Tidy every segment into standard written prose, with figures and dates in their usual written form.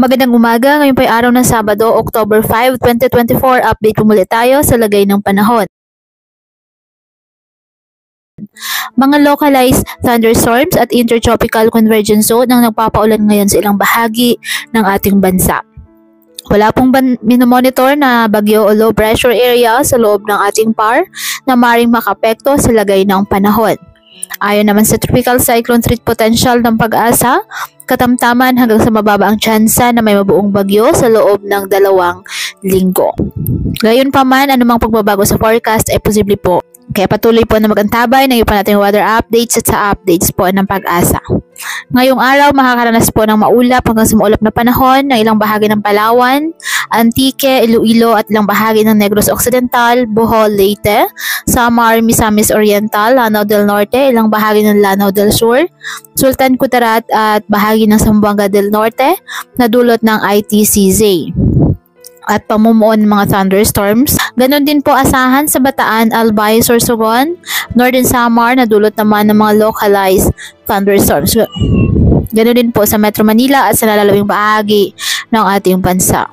Magandang umaga, ngayon po ay araw ng Sabado, October 5, 2024. Update po muli tayo sa lagay ng panahon. Mga localized thunderstorms at intertropical convergence zone ang nagpapaulan ngayon sa ilang bahagi ng ating bansa. Wala pong minomonitor na bagyo o low pressure area sa loob ng ating PAR na maaaring makapekto sa lagay ng panahon. Ayon naman sa Tropical Cyclone Threat Potential ng Pag-asa, katamtaman hanggang sa mababa ang tsansa na may mabuong bagyo sa loob ng 2 linggo. Gayunpaman, anumang pagbabago sa forecast ay posible po. Kaya patuloy po na mag-antabay ng iba nating weather updates at sa updates po ng Pag-asa. Ngayong araw, makakaranas po ng maulap hanggang sa maulap na panahon ng ilang bahagi ng Palawan, Antique, Iloilo at ilang bahagi ng Negros Occidental, Bohol, Leyte, Samar, Misamis Oriental, Lanao del Norte, ilang bahagi ng Lanao del Sur, Sultan Kudarat at bahagi ng Zamboanga del Norte na dulot ng ITCZ at pamumuo ng mga thunderstorms. Ganon din po asahan sa Bataan, Albay, Sorsogon, Northern Samar na dulot naman ng mga localized thunderstorms. Ganon din po sa Metro Manila at sa nalalawing bahagi ng ating bansa.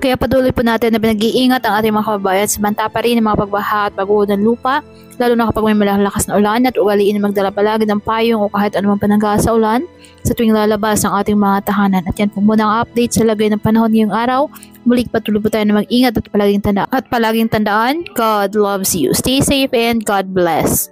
Kaya patuloy po natin na pinag-iingat ang ating mga kababayan sa banta pa rin ng mga pagbaha at pag-uod ng lupa, lalo na kapag may malalakas na ulan, at ugaliin na magdala palagi ng payong o kahit anumang panangga sa ulan sa tuwing lalabas ang ating mga tahanan. At yan po muna ang update sa lagay ng panahon ngayong araw. Muli patuloy po tayo na mag-ingat at palaging tandaan, God loves you. Stay safe and God bless.